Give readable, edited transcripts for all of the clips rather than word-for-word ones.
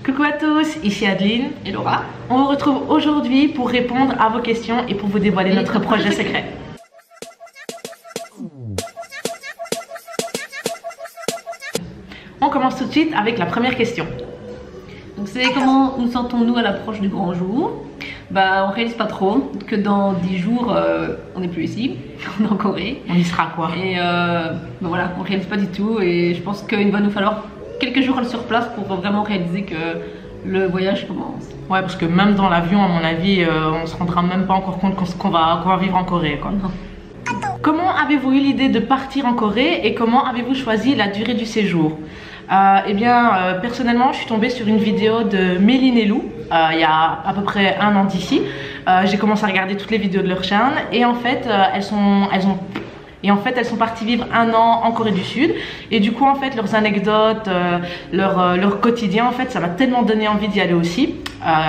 Coucou à tous, ici Adeline et Laura. On vous retrouve aujourd'hui pour répondre à vos questions et pour vous dévoiler notre projet secret. On commence tout de suite avec la première question. Donc c'est comment nous sentons-nous à l'approche du grand jour? Bah on réalise pas trop que dans 10 jours on n'est plus ici, on est en Corée. On y sera quoi. Et bah voilà, on réalise pas du tout et je pense qu'il va nous falloir quelques jours sur place pour vraiment réaliser que le voyage commence. Ouais, parce que même dans l'avion, à mon avis, on se rendra même pas encore compte qu'on va vivre en Corée, quoi. Non. Comment avez-vous eu l'idée de partir en Corée et comment avez-vous choisi la durée du séjour? Eh bien, personnellement, je suis tombée sur une vidéo de Méline et Lou, il y a à peu près 1 an d'ici. J'ai commencé à regarder toutes les vidéos de leur chaîne et en fait, elles sont parties vivre 1 an en Corée du Sud et du coup en fait leurs anecdotes, leur quotidien en fait ça m'a tellement donné envie d'y aller aussi.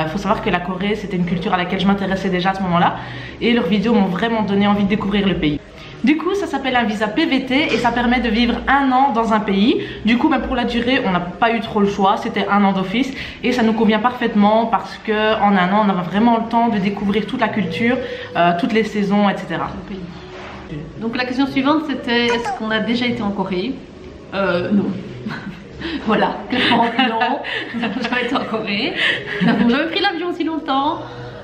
Faut savoir que la Corée c'était une culture à laquelle je m'intéressais déjà à ce moment-là et leurs vidéos m'ont vraiment donné envie de découvrir le pays. Du coup ça s'appelle un visa PVT et ça permet de vivre 1 an dans un pays. Du coup même pour la durée on n'a pas eu trop le choix, c'était 1 an d'office et ça nous convient parfaitement parce que en 1 an on a vraiment le temps de découvrir toute la culture, toutes les saisons, etc. Donc la question suivante c'était est-ce qu'on a déjà été en Corée? Non. Voilà, clairement non, nous n'avons jamais été en Corée. Nous n'avons jamais pris l'avion aussi longtemps.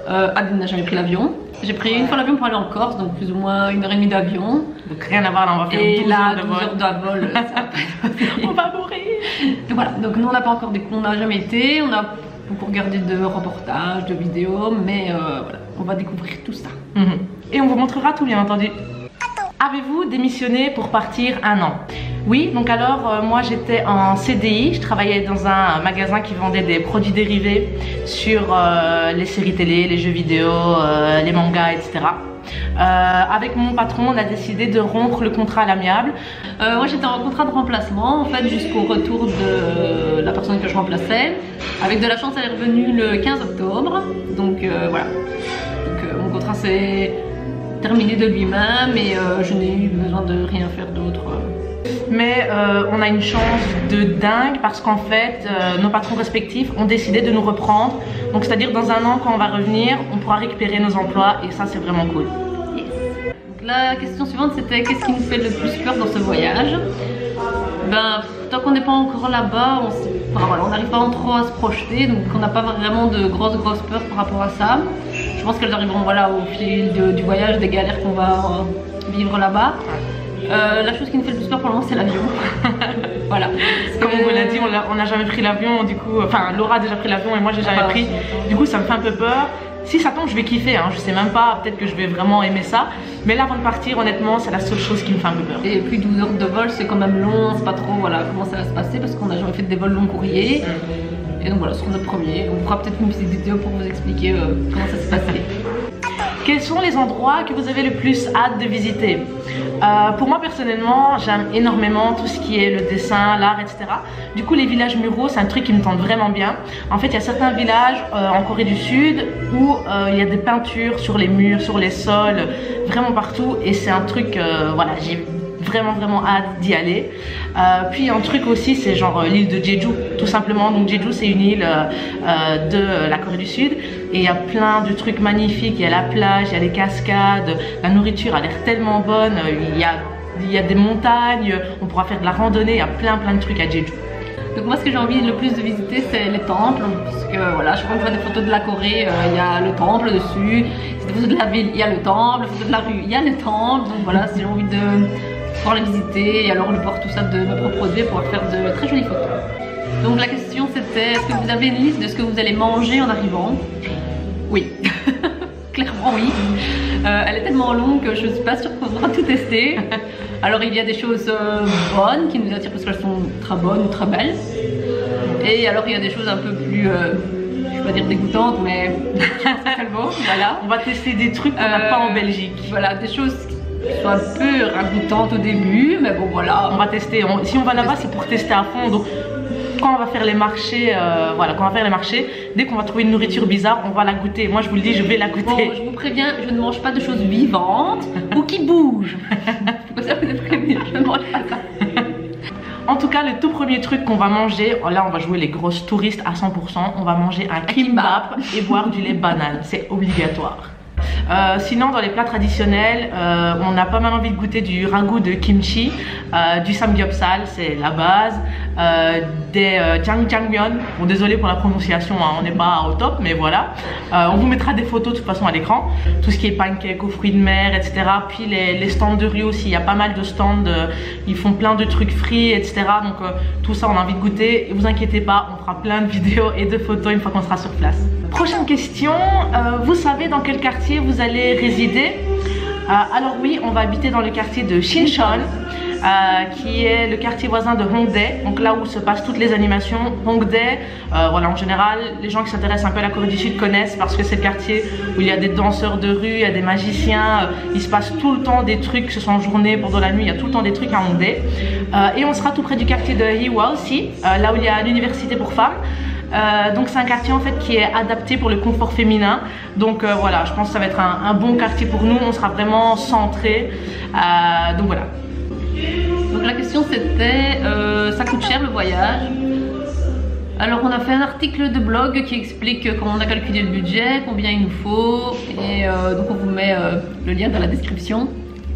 Adeline n'a jamais pris l'avion. J'ai pris une fois l'avion pour aller en Corse, donc plus ou moins 1h30 d'avion. Donc rien à voir, là on va faire 12 heures de vol. On va mourir. Donc voilà, donc nous on n'a pas encore on n'a jamais été, on a beaucoup regardé de reportages, de vidéos, mais voilà, on va découvrir tout ça. Et on vous montrera tout bien entendu. Avez-vous démissionné pour partir 1 an? Oui, donc alors moi j'étais en CDI, je travaillais dans un magasin qui vendait des produits dérivés sur les séries télé, les jeux vidéo, les mangas, etc. Avec mon patron on a décidé de rompre le contrat à l'amiable. Moi j'étais en contrat de remplacement en fait jusqu'au retour de la personne que je remplaçais. Avec de la chance elle est revenue le 15 octobre, donc voilà. Donc mon contrat s'est terminé de lui-même et je n'ai eu besoin de rien faire d'autre. Mais on a une chance de dingue parce qu'en fait nos patrons respectifs ont décidé de nous reprendre. Donc c'est à dire dans 1 an quand on va revenir on pourra récupérer nos emplois et ça c'est vraiment cool. Yes. Donc, la question suivante c'était qu'est-ce qui nous fait le plus peur dans ce voyage? Ben tant qu'on n'est pas encore là-bas on n'arrive pas trop à se projeter donc on n'a pas vraiment de grosses peurs par rapport à ça. Je pense qu'elles arriveront voilà, au fil du voyage, des galères qu'on va vivre là-bas. La chose qui nous fait le plus peur pour le moment c'est l'avion. Voilà. Comme on vous l'a dit, on n'a jamais pris l'avion du coup, enfin Laura a déjà pris l'avion et moi j'ai jamais pris. Du coup ça me fait un peu peur. Si ça tombe je vais kiffer, hein. Je sais même pas, peut-être que je vais vraiment aimer ça. Mais là avant de partir honnêtement c'est la seule chose qui me fait un peu peur. Et puis 12 heures de vol c'est quand même long, c'est pas trop voilà comment ça va se passer parce qu'on n'a jamais fait des vols long courriers. Et donc voilà, ce sera notre premier. On fera peut-être une petite vidéo pour vous expliquer comment ça se passait. Quels sont les endroits que vous avez le plus hâte de visiter? Pour moi personnellement, j'aime énormément tout ce qui est le dessin, l'art, etc. Du coup les villages muraux c'est un truc qui me tente vraiment bien. En fait il y a certains villages en Corée du Sud où il y a des peintures sur les murs, sur les sols, vraiment partout et c'est un truc, voilà, j'ai vraiment hâte d'y aller. Puis un truc aussi c'est genre l'île de Jeju tout simplement. Donc Jeju c'est une île de la Corée du Sud et il y a plein de trucs magnifiques, il y a la plage, il y a les cascades, la nourriture a l'air tellement bonne, il y a des montagnes, on pourra faire de la randonnée, il y a plein de trucs à Jeju. Donc moi ce que j'ai envie le plus de visiter c'est les temples parce que voilà, chaque fois que je vois des photos de la Corée il y a le temple dessus, si des photos de la ville il y a le temple, des photos de la rue il y a le temple, donc voilà si j'ai envie de pouvoir les visiter et alors de voir tout ça de mes propres yeux, pouvoir faire de très jolies photos. Donc la question c'était est-ce que vous avez une liste de ce que vous allez manger en arrivant? Oui, clairement oui. Elle est tellement longue que je ne suis pas sûre qu'on pourra tout tester. Alors il y a des choses bonnes qui nous attirent parce qu'elles sont très bonnes ou très belles. Et alors il y a des choses un peu plus, je vais pas dire dégoûtantes mais c'est le mot, voilà. On va tester des trucs qu'on n'a pas en Belgique. Voilà, des choses qui sont un peu ragoûtantes au début, mais bon voilà. On va tester, si on va là-bas c'est pour tester à fond. Donc quand on va faire les marchés, voilà, quand on va faire les marchés, dès qu'on va trouver une nourriture bizarre, on va la goûter. Moi je vous le dis, je vais la goûter. Bon, je vous préviens, je ne mange pas de choses vivantes ou qui bougent. C'est pour ça que vous êtes prévenus, je ne mange pas ça. En tout cas, le tout premier truc qu'on va manger, là on va jouer les grosses touristes à 100%, on va manger un kimbap et boire du lait banane, c'est obligatoire. Sinon dans les plats traditionnels, on a pas mal envie de goûter du ragoût de kimchi, du samgyeopsal, c'est la base, des jjangmyeon. Bon, désolé pour la prononciation, hein, on n'est pas au top, mais voilà. On vous mettra des photos de toute façon à l'écran, tout ce qui est pancakes aux fruits de mer, etc. Puis les stands de riz aussi, il y a pas mal de stands, ils font plein de trucs frits, etc. Donc tout ça on a envie de goûter, et vous inquiétez pas, on fera plein de vidéos et de photos une fois qu'on sera sur place. Prochaine question, vous savez dans quel quartier vous allez résider? Alors oui, on va habiter dans le quartier de Shincheon, qui est le quartier voisin de Hongdae, donc là où se passent toutes les animations. Hongdae, voilà, en général, les gens qui s'intéressent un peu à la Corée du Sud connaissent, parce que c'est le quartier où il y a des danseurs de rue, il y a des magiciens, il se passe tout le temps des trucs, que ce soit en journée, pendant la nuit, il y a tout le temps des trucs à Hongdae. Et on sera tout près du quartier de Hiwa aussi, là où il y a l'université pour femmes. Donc c'est un quartier en fait qui est adapté pour le confort féminin. Donc voilà, je pense que ça va être un bon quartier pour nous. On sera vraiment centré. Donc voilà. Donc la question c'était, ça coûte cher le voyage? Alors on a fait un article de blog qui explique comment on a calculé le budget, combien il nous faut. Et donc on vous met le lien dans la description.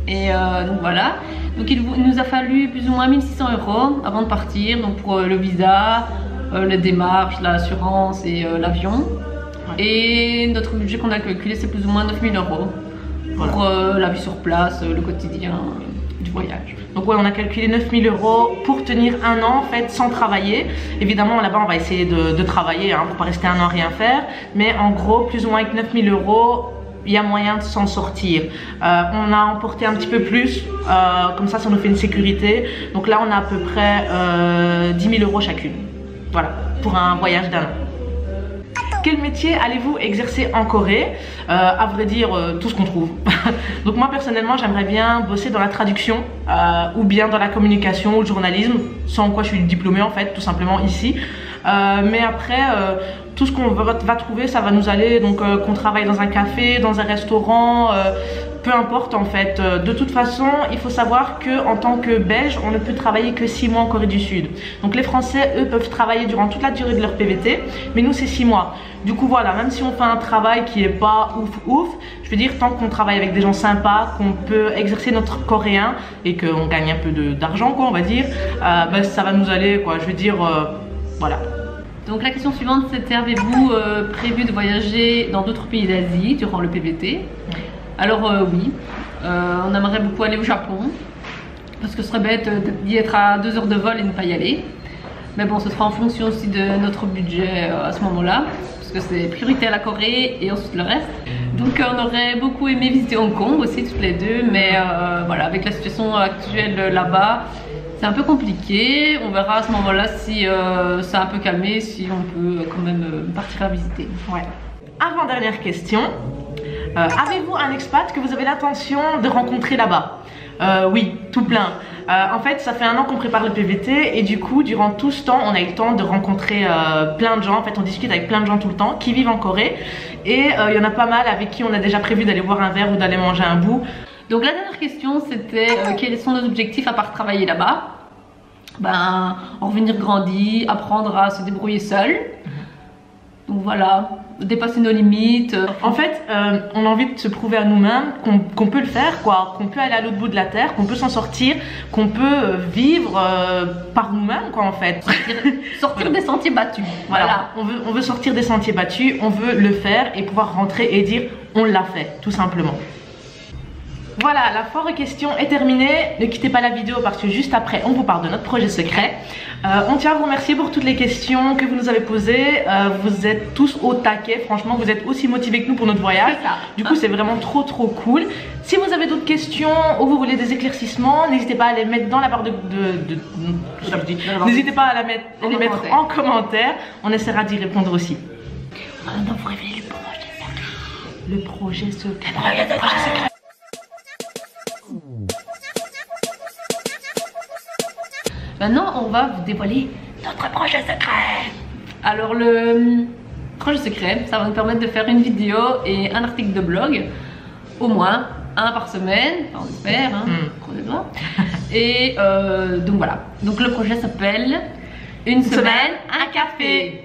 Et donc voilà. Donc il nous a fallu plus ou moins 1600 € avant de partir. Donc pour le visa, les démarches, l'assurance et l'avion. Ouais. Et notre budget qu'on a calculé c'est plus ou moins 9000 € pour voilà. La vie sur place, le quotidien du voyage. Donc ouais, on a calculé 9000 € pour tenir un an en fait sans travailler. Évidemment là-bas on va essayer de travailler hein, pour pas rester un an rien faire. Mais en gros plus ou moins avec 9000 €, il y a moyen de s'en sortir. On a emporté un petit peu plus, comme ça nous fait une sécurité. Donc là on a à peu près 10 000 € chacune. Voilà, pour un voyage d'un an. Quel métier allez-vous exercer en Corée? À vrai dire, tout ce qu'on trouve. Donc moi personnellement, j'aimerais bien bosser dans la traduction ou bien dans la communication ou le journalisme, sans quoi je suis diplômée en fait, tout simplement ici. Mais après, tout ce qu'on va trouver, ça va nous aller. Donc qu'on travaille dans un café, dans un restaurant, peu importe en fait. De toute façon, il faut savoir que en tant que Belge, on ne peut travailler que 6 mois en Corée du Sud. Donc les Français, eux, peuvent travailler durant toute la durée de leur PVT, mais nous c'est 6 mois. Du coup voilà, même si on fait un travail qui est pas ouf, je veux dire tant qu'on travaille avec des gens sympas, qu'on peut exercer notre coréen et qu'on gagne un peu d'argent quoi, on va dire, bah, ça va nous aller quoi. Je veux dire, voilà. Donc la question suivante c'était, avez-vous prévu de voyager dans d'autres pays d'Asie durant le PVT? Alors oui, on aimerait beaucoup aller au Japon, parce que ce serait bête d'y être à 2 heures de vol et ne pas y aller. Mais bon, ce sera en fonction aussi de notre budget à ce moment-là, parce que c'est priorité à la Corée et ensuite le reste. Donc on aurait beaucoup aimé visiter Hong Kong aussi toutes les deux, mais voilà, avec la situation actuelle là-bas, c'est un peu compliqué. On verra à ce moment-là si ça a un peu calmé, si on peut quand même partir à visiter. Ouais. Avant-dernière question. Avez-vous un expat que vous avez l'intention de rencontrer là-bas? Oui, tout plein. En fait, ça fait un an qu'on prépare le PVT et du coup, durant tout ce temps, on a eu le temps de rencontrer plein de gens. En fait, on discute avec plein de gens tout le temps qui vivent en Corée et il y en a pas mal avec qui on a déjà prévu d'aller boire un verre ou d'aller manger un bout. Donc la dernière question, c'était quels sont nos objectifs à part travailler là-bas? Ben, en revenir grandi, apprendre à se débrouiller seul. Donc voilà, dépasser nos limites. En fait, on a envie de se prouver à nous-mêmes qu'on peut le faire, quoi, qu'on peut aller à l'autre bout de la terre, qu'on peut s'en sortir, qu'on peut vivre par nous-mêmes, quoi, en fait. Sortir des sentiers battus. Voilà. On veut sortir des sentiers battus, on veut le faire et pouvoir rentrer et dire on l'a fait, tout simplement. Voilà, la foire aux questions est terminée. Ne quittez pas la vidéo parce que juste après, on vous parle de notre projet secret. On tient à vous remercier pour toutes les questions que vous nous avez posées. Vous êtes tous au taquet. Franchement, vous êtes aussi motivés que nous pour notre voyage. Du coup, c'est vraiment trop cool. Si vous avez d'autres questions ou vous voulez des éclaircissements, n'hésitez pas à les mettre dans la barre n'hésitez pas à les mettre en commentaire. On essaiera d'y répondre aussi. On va vous révéler le projet secret. Le projet secret. Maintenant, on va vous dévoiler notre projet secret. Alors, le projet secret, ça va nous permettre de faire une vidéo et un article de blog, au moins, un par semaine, enfin, on espère, hein, croisez les doigts. Et donc voilà, donc le projet s'appelle Une semaine, un café.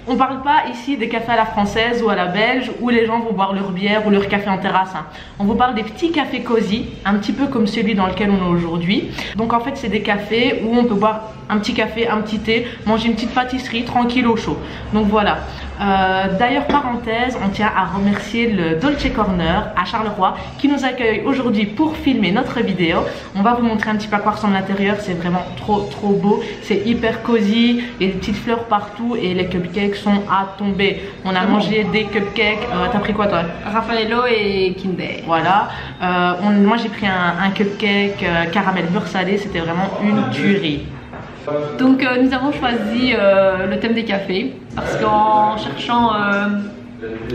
On parle pas ici des cafés à la française ou à la belge où les gens vont boire leur bière ou leur café en terrasse. Hein. On vous parle des petits cafés cosy, un petit peu comme celui dans lequel on est aujourd'hui. Donc en fait c'est des cafés où on peut boire un petit café, un petit thé, manger une petite pâtisserie tranquille au chaud. Donc voilà. D'ailleurs parenthèse, on tient à remercier le Dolce Corner à Charleroi qui nous accueille aujourd'hui pour filmer notre vidéo. On va vous montrer un petit peu à quoi ressemble l'intérieur, c'est vraiment trop beau, c'est hyper cosy, il y a des petites fleurs partout et les cupcakes sont à tomber. On a mangé des cupcakes, t'as pris quoi toi? Raffaello et Kinder. Voilà, moi j'ai pris un cupcake caramel beurre salé, c'était vraiment une tuerie. Donc nous avons choisi le thème des cafés parce qu'en cherchant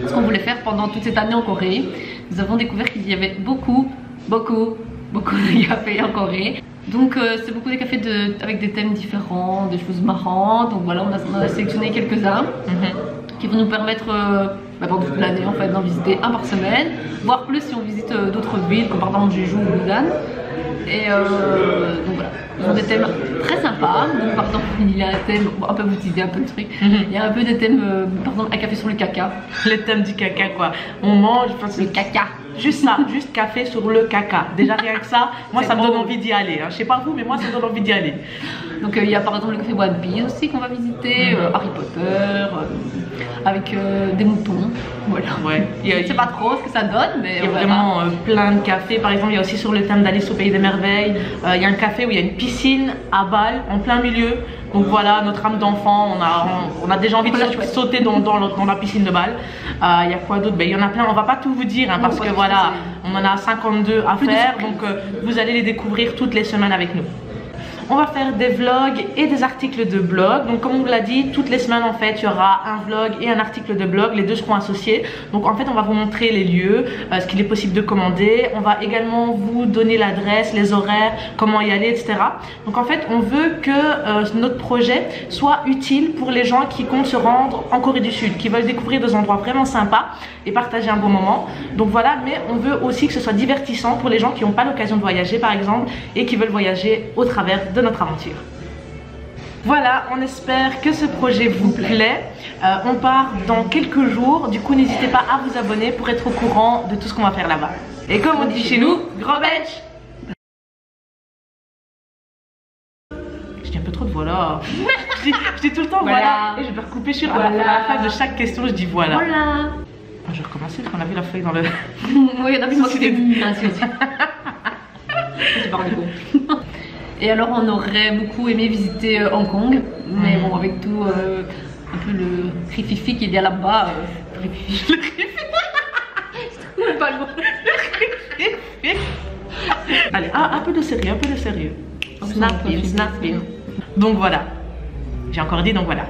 ce qu'on voulait faire pendant toute cette année en Corée, nous avons découvert qu'il y avait beaucoup de cafés en Corée. Donc c'est beaucoup de cafés avec des thèmes différents, des choses marrantes. Donc voilà, on a sélectionné quelques-uns qui vont nous permettre pendant toute l'année en fait d'en visiter un par semaine, voire plus si on visite d'autres villes comme par exemple Jeju ou Busan. Et donc voilà, ils ont des thèmes très sympas. Donc par exemple il y a un thème, un peu vous teaser un peu le truc, il y a un peu des thèmes, par exemple un café sur le caca. Le thème du caca quoi, on mange, je pense le caca. Juste ça, juste café sur le caca. Déjà rien que ça, moi ça me donne envie d'y aller. Hein. Je sais pas vous, mais moi ça me donne envie d'y aller. Donc il y a par exemple le café One Piece aussi qu'on va visiter, Harry Potter, avec des moutons. Voilà. Ouais. Je ne sais pas trop ce que ça donne, mais il y a vraiment plein de cafés. Par exemple, il y a aussi sur le thème d'Alice au Pays des Merveilles, il y a un café où il y a une piscine à Bâle en plein milieu. Donc voilà, notre âme d'enfant, on a déjà envie de sauter dans la piscine de Bâle. Il y a quoi d'autre? Il y en a plein, on va pas tout vous dire hein, parce que voilà, on en a 52 à faire. Donc vous allez les découvrir toutes les semaines avec nous. On va faire des vlogs et des articles de blog. Donc comme on vous l'a dit, toutes les semaines en fait il y aura un vlog et un article de blog. Les deux seront associés. Donc en fait on va vous montrer les lieux, ce qu'il est possible de commander. On va également vous donner l'adresse, les horaires, comment y aller, etc. Donc en fait on veut que notre projet soit utile pour les gens qui comptent se rendre en Corée du Sud, qui veulent découvrir des endroits vraiment sympas et partager un bon moment. Donc voilà, mais on veut aussi que ce soit divertissant pour les gens qui n'ont pas l'occasion de voyager par exemple et qui veulent voyager au travers de notre aventure. Voilà, on espère que ce projet vous plaît. On part dans quelques jours, du coup n'hésitez pas à vous abonner pour être au courant de tout ce qu'on va faire là-bas. Et comme on dit chez nous, gros bench. Je dis un peu trop de voilà. je dis tout le temps voilà. Et je vais recouper sur à la fin de chaque question, je dis voilà. Je vais recommencer parce qu'on a vu la feuille dans le... Oui, on a vu moi qui t'ai mis. C'est pas rendu compte. Et alors on aurait beaucoup aimé visiter Hong Kong, mais bon avec tout un peu le rififi qu'il y a là-bas. Le rififi. Je trouve pas le mot. Le rififi. Allez, un peu de sérieux, un peu de sérieux. Snap in. Donc voilà. J'ai encore dit donc voilà.